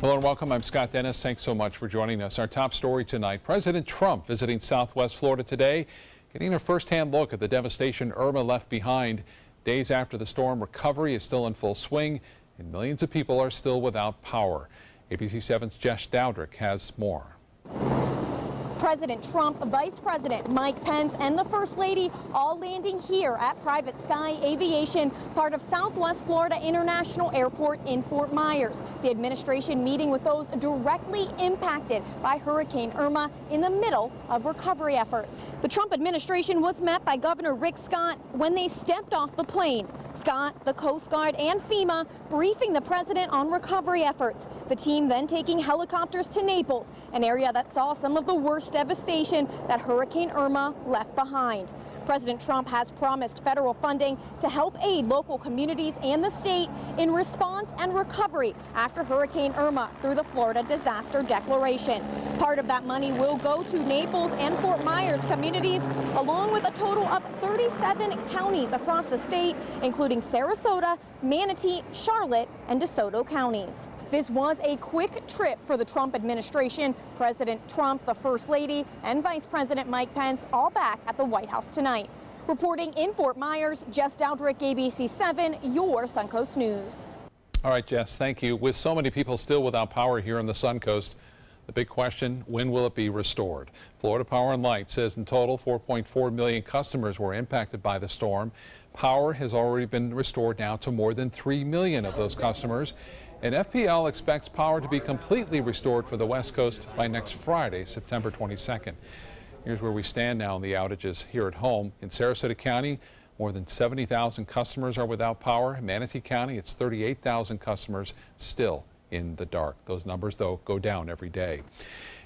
Hello and welcome. I'm Scott Dennis. Thanks so much for joining us. Our top story tonight, President Trump visiting Southwest Florida today, getting a first-hand look at the devastation Irma left behind. Days after the storm, recovery is still in full swing, and millions of people are still without power. ABC 7's Jess Dowdrick has more. President Trump, Vice President Mike Pence, and the First Lady all landing here at Private Sky Aviation, part of Southwest Florida International Airport in Fort Myers. The administration meeting with those directly impacted by Hurricane Irma in the middle of recovery efforts. The Trump administration was met by Governor Rick Scott when they stepped off the plane. Scott, the Coast Guard, and FEMA briefing the president on recovery efforts. The team then taking helicopters to Naples, an area that saw some of the worst devastation that Hurricane Irma left behind. President Trump has promised federal funding to help aid local communities and the state in response and recovery after Hurricane Irma through the Florida Disaster Declaration. Part of that money will go to Naples and Fort Myers communities, along with a total of 37 counties across the state, including Sarasota, Manatee, Charlotte, and DeSoto counties. This was a quick trip for the Trump administration. President Trump, the First Lady, and Vice President Mike Pence all back at the White House tonight. Reporting in Fort Myers, Jess Dowdrick, ABC 7, your Suncoast News. All right, Jess, thank you. With so many people still without power here on the Suncoast, the big question, when will it be restored? Florida Power and Light says in total 4.4 million customers were impacted by the storm. Power has already been restored now to more than 3 million of those customers. And FPL expects power to be completely restored for the West Coast by next Friday, September 22nd. Here's where we stand now in the outages here at home. In Sarasota County, more than 70,000 customers are without power. In Manatee County, it's 38,000 customers still in the dark. Those numbers, though, go down every day.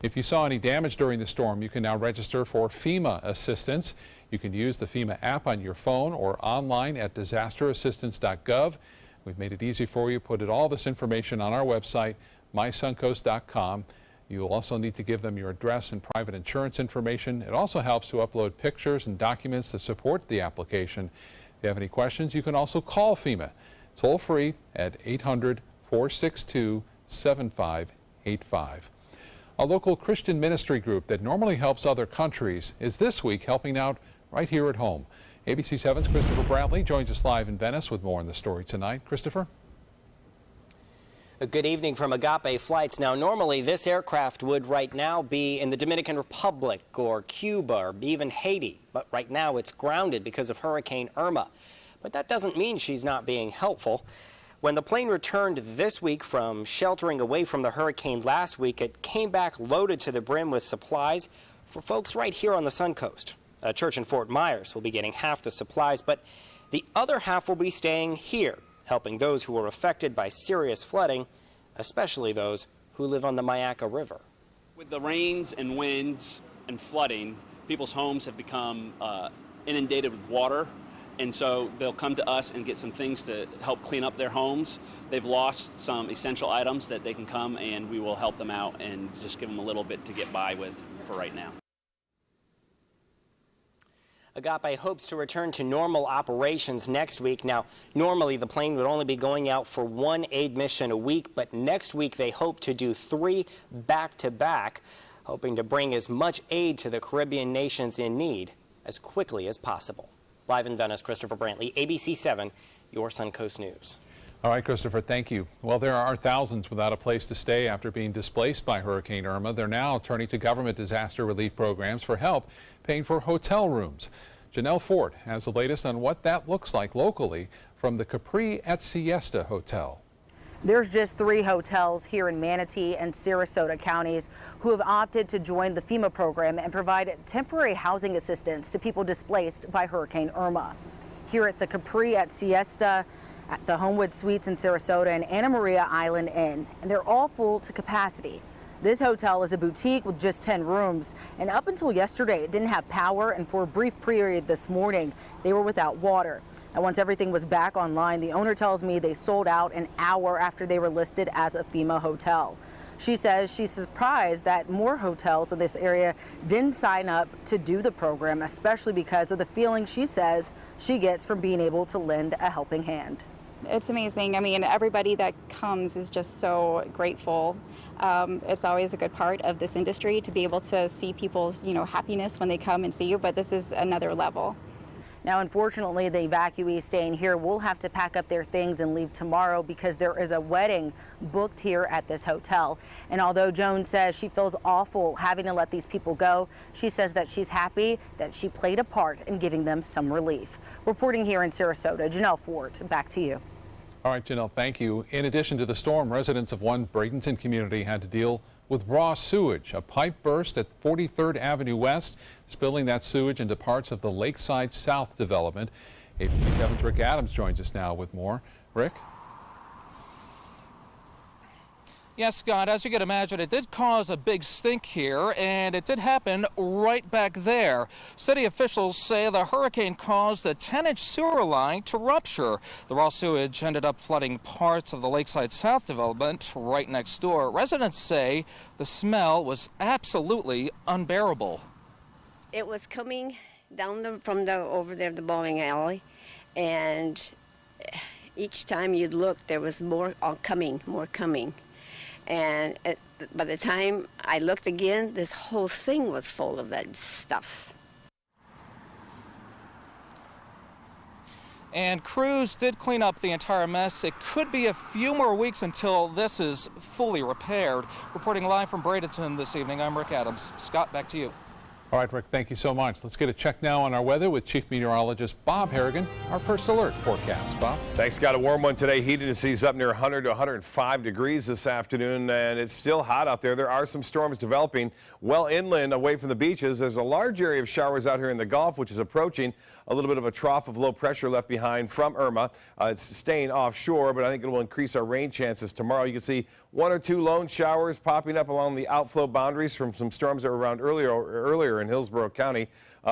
If you saw any damage during the storm, you can now register for FEMA assistance. You can use the FEMA app on your phone or online at disasterassistance.gov. We've made it easy for you. Put all this information on our website, mysuncoast.com. You'll also need to give them your address and private insurance information. It also helps to upload pictures and documents that support the application. If you have any questions, you can also call FEMA toll free at 800-462-7585. A local Christian ministry group that normally helps other countries is this week helping out right here at home. ABC 7's Christopher Bradley joins us live in Venice with more on the story tonight. Christopher? A good evening from Agape Flights. Now, normally this aircraft would right now be in the Dominican Republic or Cuba or even Haiti, but right now it's grounded because of Hurricane Irma. But that doesn't mean she's not being helpful. When the plane returned this week from sheltering away from the hurricane last week, it came back loaded to the brim with supplies for folks right here on the Suncoast. A church in Fort Myers will be getting half the supplies, but the other half will be staying here, helping those who were affected by serious flooding, especially those who live on the Myakka River. With the rains and winds and flooding, people's homes have become inundated with water, and so they'll come to us and get some things to help clean up their homes. They've lost some essential items that they can come and we will help them out and just give them a little bit to get by with for right now. Agape hopes to return to normal operations next week. Now, normally the plane would only be going out for one aid mission a week, but next week they hope to do 3 back-to-back, hoping to bring as much aid to the Caribbean nations in need as quickly as possible. Live in Venice, Christopher Brantley, ABC 7, your Suncoast News. All right, Christopher, thank you. Well, there are thousands without a place to stay after being displaced by Hurricane Irma. They're now turning to government disaster relief programs for help paying for hotel rooms. Janelle Fort has the latest on what that looks like locally from the Capri at Siesta Hotel. There's just 3 hotels here in Manatee and Sarasota counties who have opted to join the FEMA program and provide temporary housing assistance to people displaced by Hurricane Irma. Here at the Capri at Siesta, at the Homewood Suites in Sarasota, and Anna Maria Island Inn, and they're all full to capacity. This hotel is a boutique with just 10 rooms, and up until yesterday it didn't have power, and for a brief period this morning they were without water. And once everything was back online, the owner tells me they sold out an hour after they were listed as a FEMA hotel. She says she's surprised that more hotels in this area didn't sign up to do the program, especially because of the feeling she says she gets from being able to lend a helping hand. It's amazing. I mean, everybody that comes is just so grateful. It's always a good part of this industry to be able to see people's, happiness when they come and see you, but this is another level. Now, unfortunately, the evacuees staying here will have to pack up their things and leave tomorrow because there is a wedding booked here at this hotel. And although Joan says she feels awful having to let these people go, she says that she's happy that she played a part in giving them some relief. Reporting here in Sarasota, Janelle Fort, back to you. All right, Janelle, thank you. In addition to the storm, residents of one Bradenton community had to deal with raw sewage. A pipe burst at 43rd Avenue West, spilling that sewage into parts of the Lakeside South development. ABC 7's Rick Adams joins us now with more. Rick? Yes, Scott, as you can imagine, it did cause a big stink here, and it did happen right back there. City officials say the hurricane caused the 10-inch sewer line to rupture. The raw sewage ended up flooding parts of the Lakeside South development right next door. Residents say the smell was absolutely unbearable. It was coming down from over there, the bowling alley, and each time you'd look, there was more coming. And by the time I looked again, this whole thing was full of that stuff. And crews did clean up the entire mess. It could be a few more weeks until this is fully repaired. Reporting live from Bradenton this evening, I'm Rick Adams. Scott, back to you. All right, Rick, thank you so much. Let's get a check now on our weather with Chief Meteorologist Bob Harrigan, our first alert forecast. Bob? Thanks, Scott. A warm one today. Heating seas up near 100 to 105 degrees this afternoon, and it's still hot out there. There are some storms developing well inland away from the beaches. There's a large area of showers out here in the Gulf, which is approaching a little bit of a trough of low pressure left behind from Irma. It's staying offshore, but I think it will increase our rain chances tomorrow. You can see one or two lone showers popping up along the outflow boundaries from some storms that were around earlier in Hillsborough County.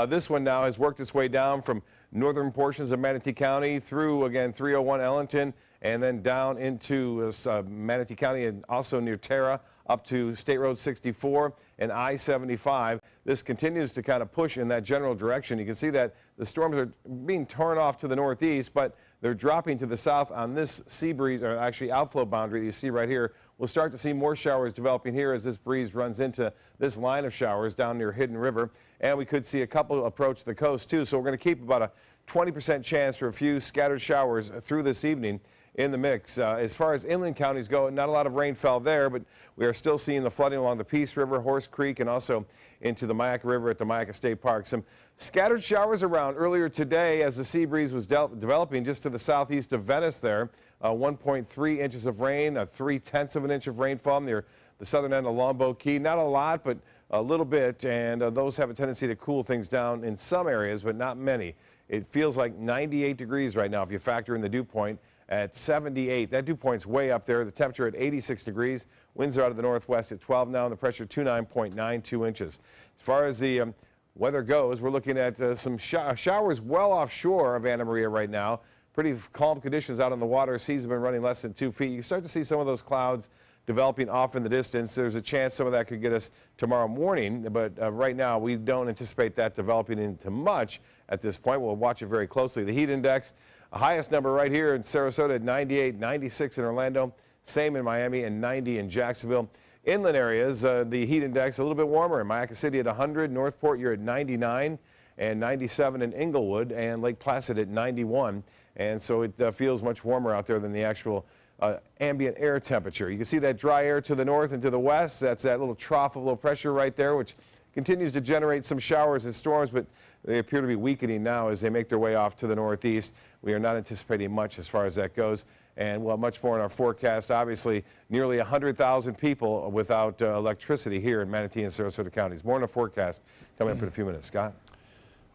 This one now has worked its way down from northern portions of Manatee County through, again, 301 Ellington, and then down into Manatee County and also near Terra up to State Road 64 and I-75. This continues to kind of push in that general direction. You can see that the storms are being torn off to the northeast, but they're dropping to the south on this sea breeze, or actually outflow boundary that you see right here. We'll start to see more showers developing here as this breeze runs into this line of showers down near Hidden River. And we could see a couple approach the coast too. So we're going to keep about a 20% chance for a few scattered showers through this evening in the mix. As far as inland counties go, not a lot of rain fell there, but we are still seeing the flooding along the Peace River, Horse Creek, and also into the Myakka River at the Myakka State Park. Some scattered showers around earlier today as the sea breeze was developing just to the southeast of Venice there. 1.3 inches of rain, 0.3 of an inch of rainfall near the southern end of Longboat Key. Not a lot, but a little bit, and those have a tendency to cool things down in some areas, but not many. It feels like 98 degrees right now if you factor in the dew point at 78. That dew point's way up there. The temperature at 86 degrees. Winds are out of the northwest at 12 now, and the pressure 29.92 inches. As far as the weather goes, we're looking at some showers well offshore of Anna Maria right now. Pretty calm conditions out on the water. Seas have been running less than 2 feet. You start to see some of those clouds developing off in the distance. There's a chance some of that could get us tomorrow morning, but right now we don't anticipate that developing into much at this point. We'll watch it very closely. The heat index, highest number right here in Sarasota at 98, 96 in Orlando, same in Miami, and 90 in Jacksonville. Inland areas, the heat index a little bit warmer. In Myakka City at 100, Northport you're at 99, and 97 in Inglewood, and Lake Placid at 91. And so it feels much warmer out there than the actual ambient air temperature. You can see that dry air to the north and to the west. That's that little trough of low pressure right there, which continues to generate some showers and storms, but they appear to be weakening now as they make their way off to the northeast. We are not anticipating much as far as that goes, and we'll have much more in our forecast. Obviously, nearly 100,000 people without electricity here in Manatee and Sarasota counties. More in the forecast coming up in a few minutes. Scott?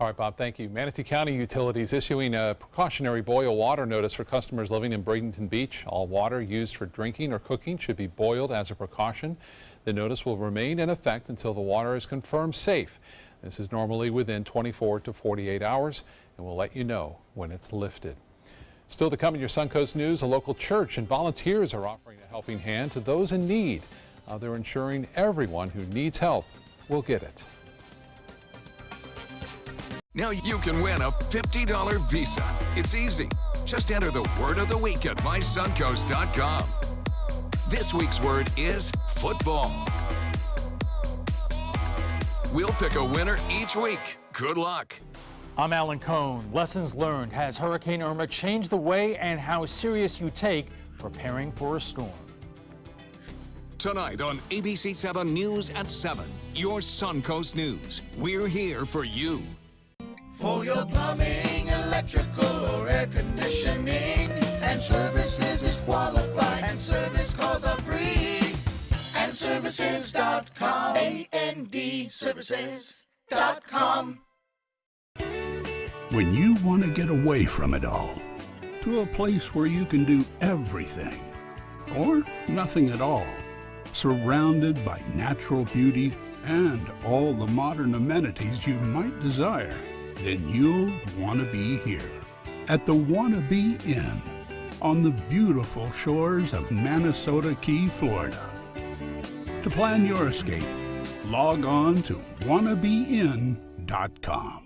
All right, Bob, thank you. Manatee County Utilities issuing a precautionary boil water notice for customers living in Bradenton Beach. All water used for drinking or cooking should be boiled as a precaution. The notice will remain in effect until the water is confirmed safe. This is normally within 24 to 48 hours, and we'll let you know when it's lifted. Still to come in your Suncoast News, a local church and volunteers are offering a helping hand to those in need. They're ensuring everyone who needs help will get it. Now you can win a $50 Visa. It's easy. Just enter the word of the week at mysuncoast.com. This week's word is football. We'll pick a winner each week. Good luck. I'm Alan Cohn. Lessons learned. Has Hurricane Irma changed the way and how serious you take preparing for a storm? Tonight on ABC 7 News at 7, your Suncoast News. We're here for you. For your plumbing, electrical, or air conditioning, and services is qualified, and service calls are free. And services.com, A-N-D, services.com. When you want to get away from it all, to a place where you can do everything, or nothing at all, surrounded by natural beauty and all the modern amenities you might desire, then you'll want to be here at the Wanna-Be Inn on the beautiful shores of Manasota Key, Florida. To plan your escape, log on to wannabeinn.com.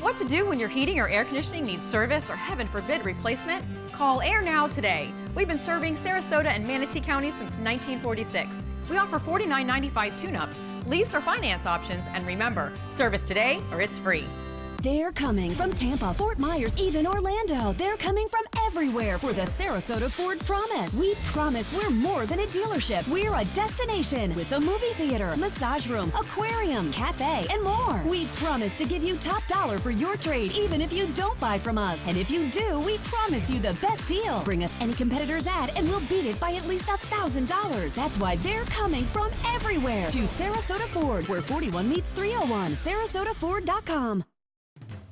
What to do when your heating or air conditioning needs service or, heaven forbid, replacement? Call Air Now today. We've been serving Sarasota and Manatee County since 1946. We offer $49.95 tune-ups, lease or finance options, and remember, service today or it's free. They're coming from Tampa, Fort Myers, even Orlando. They're coming from everywhere for the Sarasota Ford Promise. We promise we're more than a dealership. We're a destination with a movie theater, massage room, aquarium, cafe, and more. We promise to give you top dollar for your trade, even if you don't buy from us. And if you do, we promise you the best deal. Bring us any competitor's ad and we'll beat it by at least $1,000. That's why they're coming from everywhere to Sarasota Ford, where 41 meets 301. SarasotaFord.com.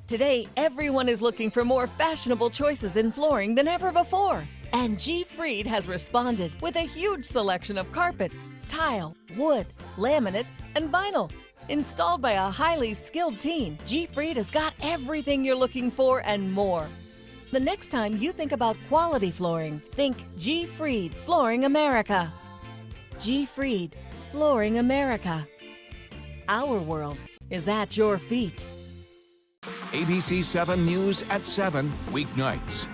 Today, everyone is looking for more fashionable choices in flooring than ever before. And G. Fried has responded with a huge selection of carpets, tile, wood, laminate, and vinyl. Installed by a highly skilled team, G. Fried has got everything you're looking for and more. The next time you think about quality flooring, think G. Fried Flooring America. G. Fried Flooring America. Our world is at your feet. ABC 7 News at 7, weeknights.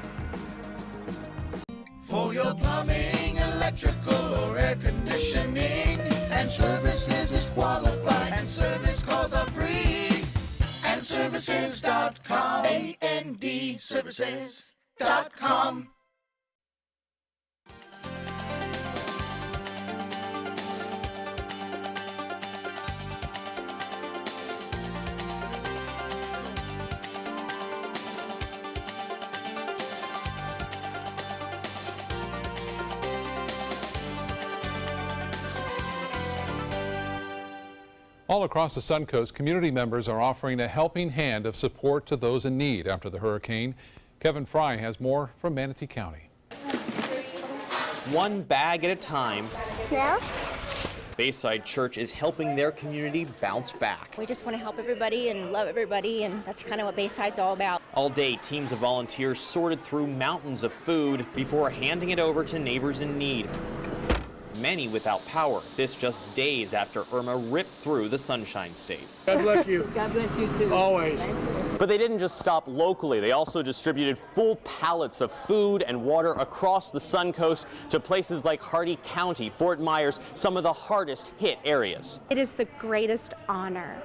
For your plumbing, electrical, or air conditioning, and services is qualified, and service calls are free. And services.com, A-N-D, services.com. All across the Suncoast, community members are offering a helping hand of support to those in need after the hurricane. Kevin Fry has more from Manatee County. One bag at a time. No. Bayside Church is helping their community bounce back. We just want to help everybody and love everybody, and that's kind of what Bayside's all about. All day, teams of volunteers sorted through mountains of food before handing it over to neighbors in need. Many without power. This just days after Irma ripped through the Sunshine State. God bless you. God bless you too. Always. But they didn't just stop locally. They also distributed full pallets of food and water across the Suncoast to places like Hardy County, Fort Myers, some of the hardest hit areas. It is the greatest honor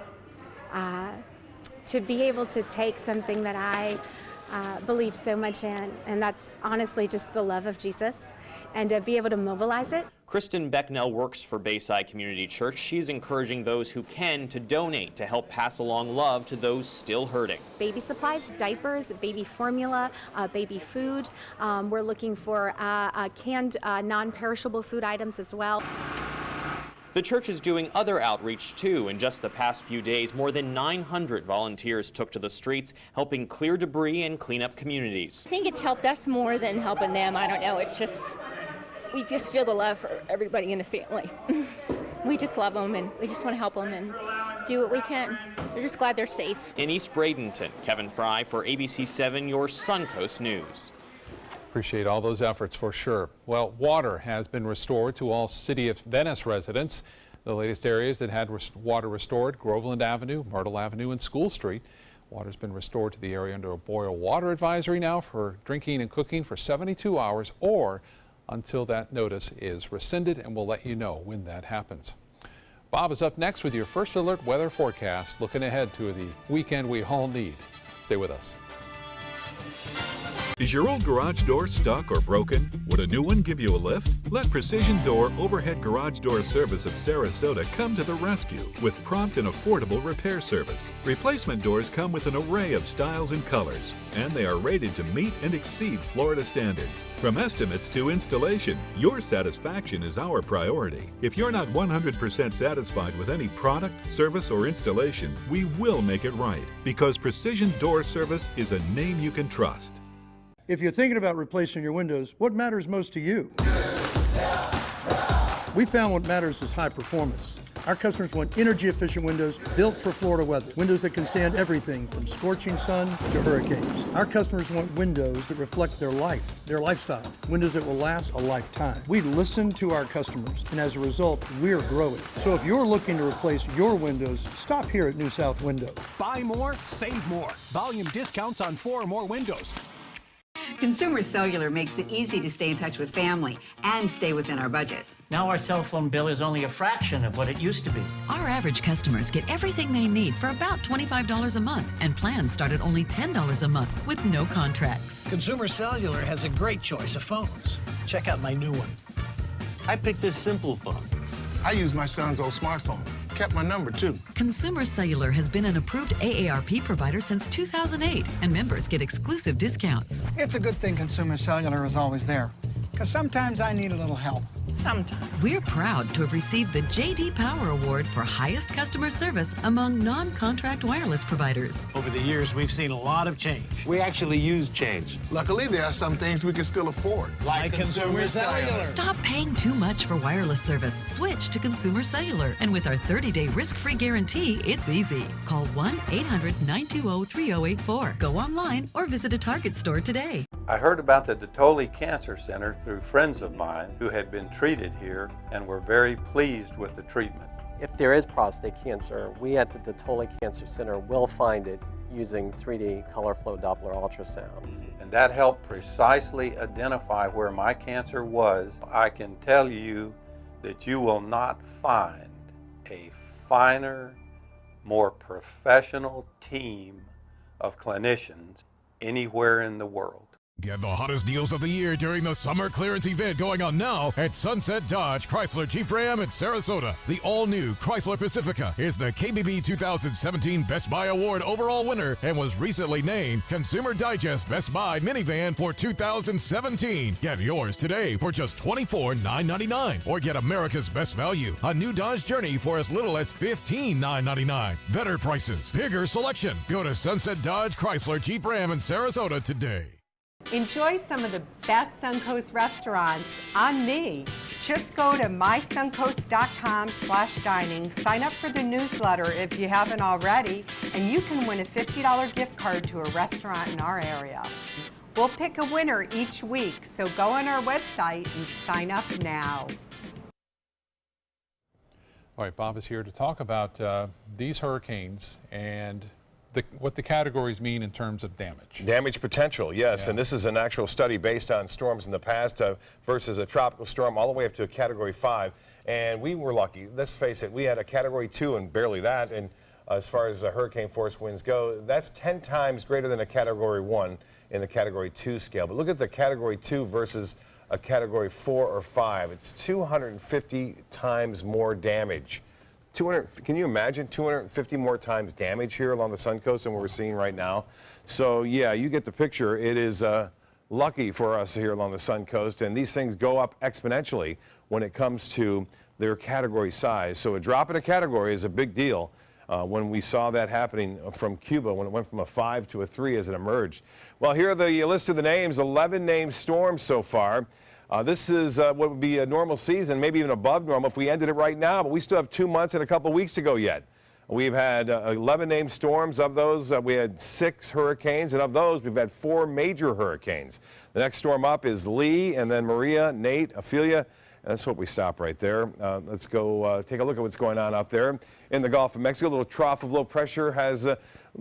to be able to take something that I believe so much in, and that's honestly just the love of Jesus, and to be able to mobilize it. Kristen Becknell works for Bayside Community Church. She's encouraging those who can to donate to help pass along love to those still hurting. Baby supplies, diapers, baby formula, baby food. We're looking for canned, non-perishable food items as well. The church is doing other outreach too. In just the past few days, more than 900 volunteers took to the streets, helping clear debris and clean up communities. I think it's helped us more than helping them. I don't know. It's just, we just feel the love for everybody in the family. We just love them, and we just want to help them and do what we can. We're just glad they're safe. In East Bradenton, Kevin Fry for ABC 7, your Suncoast News. Appreciate all those efforts for sure. Well, water has been restored to all City of Venice residents. The latest areas that had water restored: Groveland Avenue, Myrtle Avenue, and School Street. Water's been restored to the area under a boil water advisory now for drinking and cooking for 72 hours or until that notice is rescinded, and we'll let you know when that happens. Bob is up next with your first alert weather forecast, looking ahead to the weekend we all need. Stay with us. Is your old garage door stuck or broken? Would a new one give you a lift? Let Precision Door Overhead Garage Door Service of Sarasota come to the rescue with prompt and affordable repair service. Replacement doors come with an array of styles and colors, and they are rated to meet and exceed Florida standards. From estimates to installation, your satisfaction is our priority. If you're not 100% satisfied with any product, service, or installation, we will make it right, because Precision Door Service is a name you can trust. If you're thinking about replacing your windows, what matters most to you? We found what matters is high performance. Our customers want energy-efficient windows built for Florida weather. Windows that can stand everything from scorching sun to hurricanes. Our customers want windows that reflect their life, their lifestyle. Windows that will last a lifetime. We listen to our customers, and as a result, we're growing. So if you're looking to replace your windows, stop here at New South Window. Buy more, save more. Volume discounts on 4 or more windows. Consumer Cellular makes it easy to stay in touch with family and stay within our budget. Now our cell phone bill is only a fraction of what it used to be. Our average customers get everything they need for about $25 a month, and plans start at only $10 a month with no contracts. Consumer Cellular has a great choice of phones. Check out my new one. I picked this simple phone. I use my son's old smartphone. Kept my number, too. Consumer Cellular has been an approved AARP provider since 2008, and members get exclusive discounts. It's a good thing Consumer Cellular is always there, because sometimes I need a little help. Sometimes. We're proud to have received the J.D. Power Award for highest customer service among non-contract wireless providers. Over the years, we've seen a lot of change. We actually use change. Luckily, there are some things we can still afford. Like Consumer Cellular. Stop paying too much for wireless service. Switch to Consumer Cellular. And with our 30-day risk-free guarantee, it's easy. Call 1-800-920-3084. Go online or visit a Target store today. I heard about the Dotole Cancer Center through friends of mine who had been treated here and were very pleased with the treatment. If there is prostate cancer, we at the Dotole Cancer Center will find it using 3D color flow Doppler ultrasound. And that helped precisely identify where my cancer was. I can tell you that you will not find a finer, more professional team of clinicians anywhere in the world. Get the hottest deals of the year during the summer clearance event going on now at Sunset Dodge Chrysler Jeep Ram in Sarasota. The all-new Chrysler Pacifica is the KBB 2017 Best Buy Award overall winner and was recently named Consumer Digest Best Buy Minivan for 2017. Get yours today for just $24,999 or get America's Best Value, a new Dodge Journey for as little as $15,999. Better prices, bigger selection. Go to Sunset Dodge Chrysler Jeep Ram in Sarasota today. Enjoy some of the best Suncoast restaurants on me. Just go to mysuncoast.com/dining, sign up for the newsletter if you haven't already, and you can win a $50 gift card to a restaurant in our area. We'll pick a winner each week, so go on our website and sign up now. All right, Bob is here to talk about these hurricanes and what the categories mean in terms of damage. Damage potential, yes. Yeah. And this is an actual study based on storms in the past versus a tropical storm all the way up to a Category 5. And we were lucky. Let's face it, we had a Category 2 and barely that. And as far as hurricane force winds go, that's 10 times greater than a Category 1 in the Category 2 scale. But look at the Category 2 versus a Category 4 or 5. It's 250 times more damage. Can you imagine 250 more times damage here along the Suncoast than what we're seeing right now? So yeah, you get the picture. It is lucky for us here along the Suncoast, and these things go up exponentially when it comes to their category size. So a drop in a category is a big deal. When we saw that happening from Cuba, when it went from a 5 to a 3 as it emerged. Well, here are the list of the names, 11 named storms so far. This is what would be a normal season, maybe even above normal if we ended it right now, but we still have 2 months and a couple weeks to go yet. We've had 11 named storms. Of those, we had 6 hurricanes, and of those, we've had 4 major hurricanes. The next storm up is Lee, and then Maria, Nate, Ophelia. And let's hope we stop right there. Let's go take a look at what's going on out there in the Gulf of Mexico. A little trough of low pressure has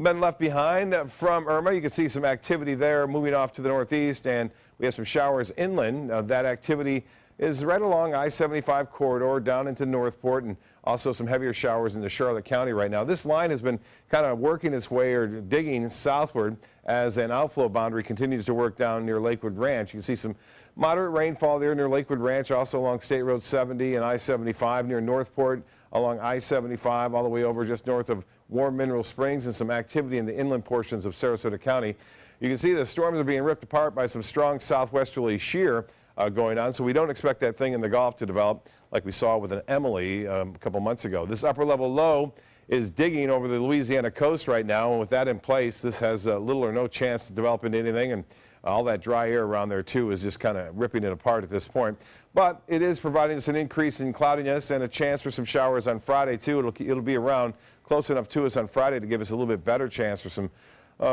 been left behind from Irma. You can see some activity there moving off to the northeast, and we have some showers inland. That activity is right along I-75 corridor down into Northport, and also some heavier showers into Charlotte County right now. This line has been kind of working its way or digging southward as an outflow boundary continues to work down near Lakewood Ranch. You can see some moderate rainfall there near Lakewood Ranch, also along State Road 70 and I-75 near Northport, along I-75 all the way over just north of Warm Mineral Springs, and some activity in the inland portions of Sarasota County. You can see the storms are being ripped apart by some strong southwesterly shear going on, so we don't expect that thing in the Gulf to develop like we saw with an Emily a couple months ago. This upper level low is digging over the Louisiana coast right now, and with that in place, this has little or no chance to develop into anything, and all that dry air around there too is just kind of ripping it apart at this point. But it is providing us an increase in cloudiness and a chance for some showers on Friday too. It'll be around close enough to us on Friday to give us a little bit better chance for some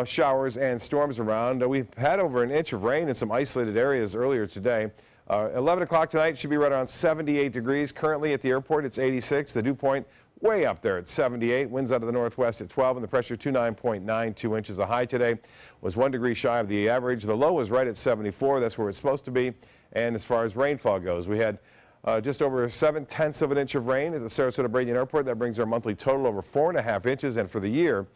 showers and storms around. We've had over an inch of rain in some isolated areas earlier today. 11 o'clock tonight should be right around 78 degrees. Currently at the airport it's 86. The dew point way up there at 78. Winds out of the northwest at 12, and the pressure 29.92 inches. The high today was 1 degree shy of the average. The low was right at 74. That's where it's supposed to be. And as far as rainfall goes, we had just over 7/10 of an inch of rain at the Sarasota Bradian Airport. That brings our monthly total over 4.5 inches, and for the year,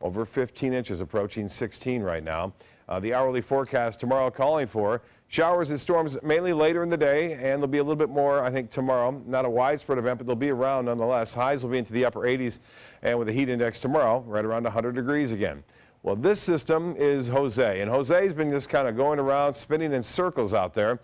over 15 inches, approaching 16 right now. The hourly forecast tomorrow calling for showers and storms mainly later in the day, and there'll be a little bit more, I think, tomorrow. Not a widespread event, but they'll be around nonetheless. Highs will be into the upper 80s, and with the heat index tomorrow, right around 100 degrees again. Well, this system is Jose, and Jose's been just kind of going around, spinning in circles out there.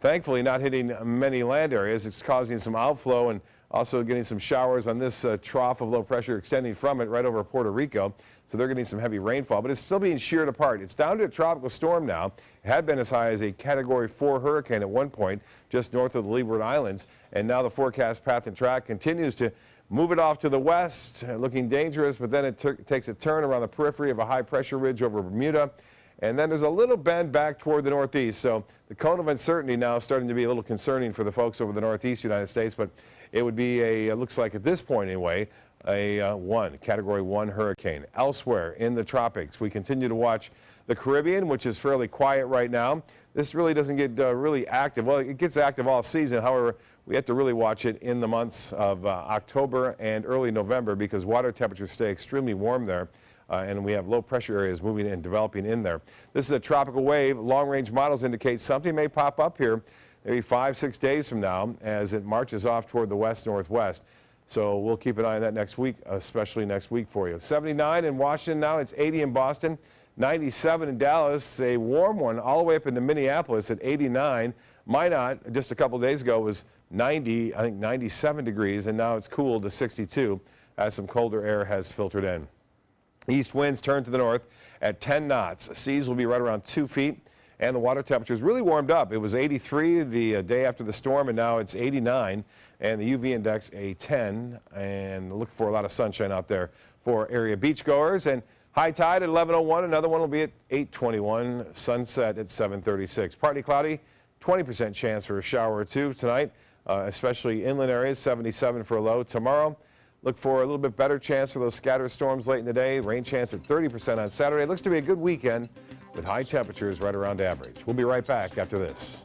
Thankfully, not hitting many land areas. It's causing some outflow and also getting some showers on this trough of low pressure extending from it right over Puerto Rico. So they're getting some heavy rainfall, but it's still being sheared apart. It's down to a tropical storm now. It had been as high as a Category 4 hurricane at one point just north of the Leeward Islands, and now the forecast path and track continues to move it off to the west, looking dangerous, but then it takes a turn around the periphery of a high pressure ridge over Bermuda. And then there's a little bend back toward the northeast. So the cone of uncertainty now is starting to be a little concerning for the folks over the northeast United States. But it would be it looks like at this point anyway, a Category 1 hurricane. Elsewhere in the tropics, we continue to watch the Caribbean, which is fairly quiet right now. This really doesn't get really active. Well, it gets active all season. However, we have to really watch it in the months of October and early November because water temperatures stay extremely warm there. And we have low pressure areas moving and developing in there. This is a tropical wave. Long range models indicate something may pop up here maybe 5-6 days from now as it marches off toward the west-northwest. So we'll keep an eye on that next week, especially next week for you. 79 in Washington now. It's 80 in Boston, 97 in Dallas, a warm one all the way up into Minneapolis at 89. Minot just a couple days ago was 90, I think 97 degrees, and now it's cooled to 62 as some colder air has filtered in. East winds turn to the north at 10 knots. Seas will be right around 2 feet, and the water temperature is really warmed up. It was 83 the day after the storm, and now it's 89, and the UV index a 10, and look for a lot of sunshine out there for area beachgoers. And high tide at 11:01. Another one will be at 8:21. Sunset at 7:36. Partly cloudy, 20% chance for a shower or two tonight, especially inland areas. 77 for a low tomorrow. Look for a little bit better chance for those scattered storms late in the day. Rain chance at 30% on Saturday. It looks to be a good weekend with high temperatures right around average. We'll be right back after this.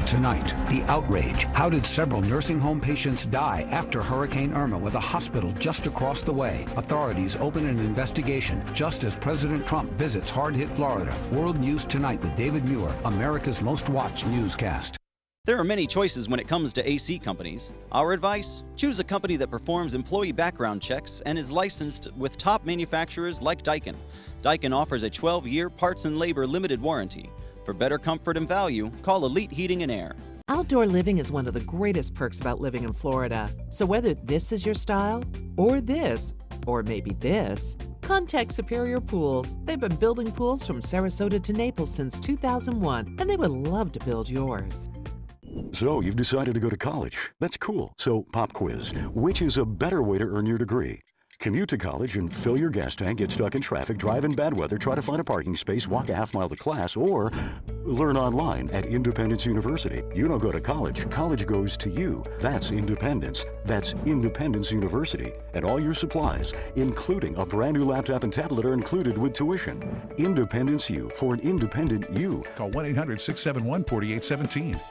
Tonight, the outrage. How did several nursing home patients die after Hurricane Irma with a hospital just across the way? Authorities open an investigation just as President Trump visits hard-hit Florida. World News Tonight with David Muir, America's most watched newscast. There are many choices when it comes to AC companies. Our advice? Choose a company that performs employee background checks and is licensed with top manufacturers like Daikin. Daikin offers a 12-year parts and labor limited warranty. For better comfort and value, call Elite Heating and Air. Outdoor living is one of the greatest perks about living in Florida. So whether this is your style, or this, or maybe this, contact Superior Pools. They've been building pools from Sarasota to Naples since 2001, and they would love to build yours. So you've decided to go to college. That's cool. So pop quiz. Which is a better way to earn your degree? Commute to college and fill your gas tank, get stuck in traffic, drive in bad weather, try to find a parking space, walk a half-mile to class, or learn online at Independence University. You don't go to college. College goes to you. That's independence. That's Independence University. And all your supplies, including a brand new laptop and tablet, are included with tuition. Independence U, for an independent you. Call 1-800-671-4817.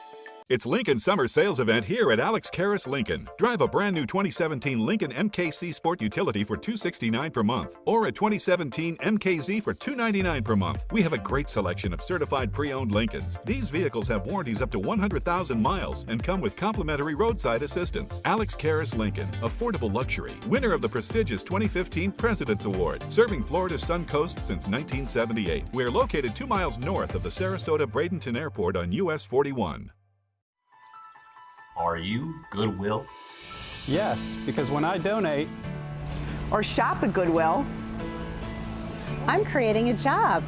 It's Lincoln Summer Sales Event here at Alex Karras Lincoln. Drive a brand new 2017 Lincoln MKC Sport Utility for $269 per month, or a 2017 MKZ for $299 per month. We have a great selection of certified pre-owned Lincolns. These vehicles have warranties up to 100,000 miles and come with complimentary roadside assistance. Alex Karras Lincoln, affordable luxury, winner of the prestigious 2015 President's Award, serving Florida's Sun Coast since 1978. We're located 2 miles north of the Sarasota-Bradenton Airport on US 41. Are you Goodwill? Yes, because when I donate or shop at Goodwill, I'm creating a job.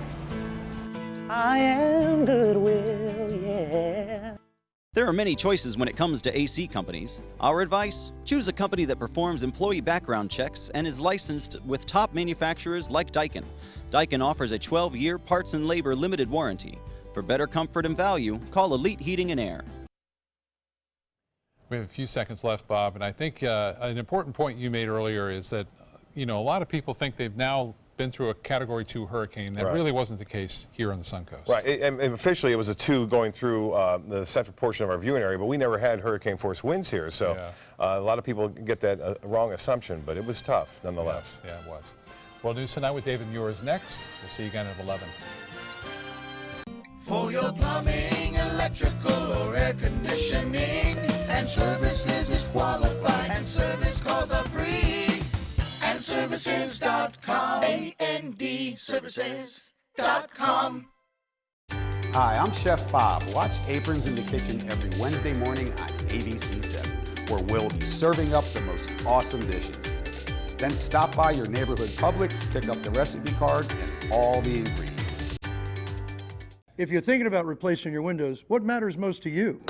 I am Goodwill, yeah. There are many choices when it comes to AC companies. Our advice? Choose a company that performs employee background checks and is licensed with top manufacturers like Daikin. Daikin offers a 12-year parts and labor limited warranty. For better comfort and value, call Elite Heating and Air. We have a few seconds left, Bob, and I think an important point you made earlier is that, a lot of people think they've now been through a Category 2 hurricane. That really wasn't the case here on the Suncoast. Right, and officially it was a 2 going through the central portion of our viewing area, but we never had hurricane force winds here, so a lot of people get that wrong assumption, but it was tough nonetheless. Yeah, it was. Well, News Tonight with David Muir is next. We'll see you again at 11. For your plumbing, electrical, or air conditioning, and services is qualified, and service calls are free. AndServices.com. AndServices.com. Hi, I'm Chef Bob. Watch Aprons in the Kitchen every Wednesday morning on ABC7, where we'll be serving up the most awesome dishes. Then stop by your neighborhood Publix, pick up the recipe card and all the ingredients. If you're thinking about replacing your windows, what matters most to you?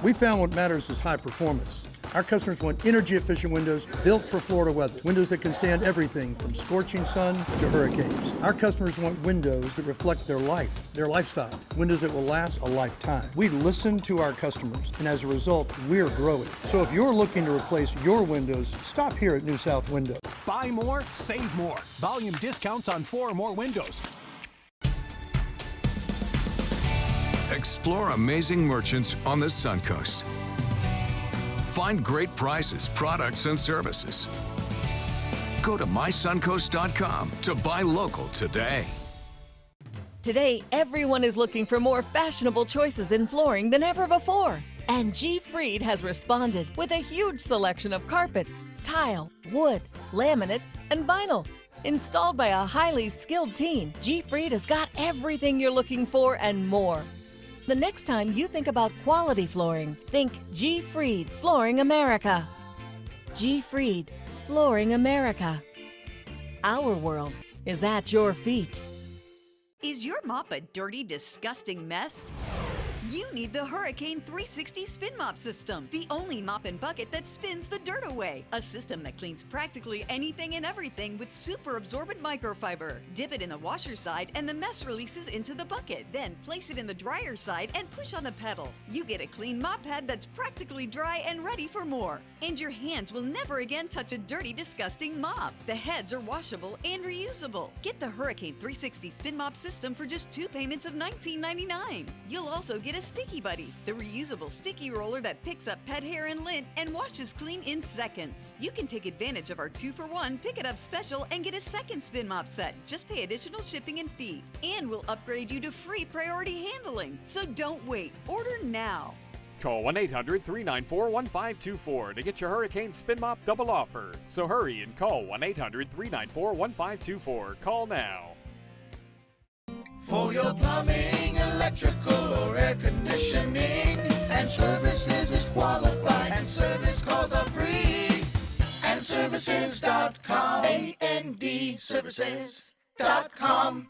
We found what matters is high performance. Our customers want energy-efficient windows built for Florida weather. Windows that can stand everything from scorching sun to hurricanes. Our customers want windows that reflect their life, their lifestyle. Windows that will last a lifetime. We listen to our customers, and as a result, we're growing. So if you're looking to replace your windows, stop here at New South Window. Buy more, save more. Volume discounts on 4 or more windows. Explore amazing merchants on the Suncoast. Find great prices, products, and services. Go to mysuncoast.com to buy local today. Today, everyone is looking for more fashionable choices in flooring than ever before. And G. Fried has responded with a huge selection of carpets, tile, wood, laminate, and vinyl. Installed by a highly skilled team, G. Fried has got everything you're looking for and more. The next time you think about quality flooring, think G. Fried Flooring America. G. Fried Flooring America. Our world is at your feet. Is your mop a dirty, disgusting mess? You need the Hurricane 360 Spin Mop System, the only mop and bucket that spins the dirt away. A system that cleans practically anything and everything with super absorbent microfiber. Dip it in the washer side and the mess releases into the bucket. Then place it in the dryer side and push on the pedal. You get a clean mop pad that's practically dry and ready for more. And your hands will never again touch a dirty, disgusting mop. The heads are washable and reusable. Get the Hurricane 360 Spin Mop System for just 2 payments of $19.99. You'll also get a Sticky Buddy, the reusable sticky roller that picks up pet hair and lint and washes clean in seconds. You can take advantage of our 2-for-1 Pick It Up special and get a second spin mop set. Just pay additional shipping and fee. And we'll upgrade you to free priority handling. So don't wait. Order now. Call 1-800-394-1524 to get your Hurricane Spin Mop double offer. So hurry and call 1-800-394-1524. Call now. For your plumbing, electrical, or air conditioning, and services is qualified, and service calls are free. AndServices.com. AndServices.com.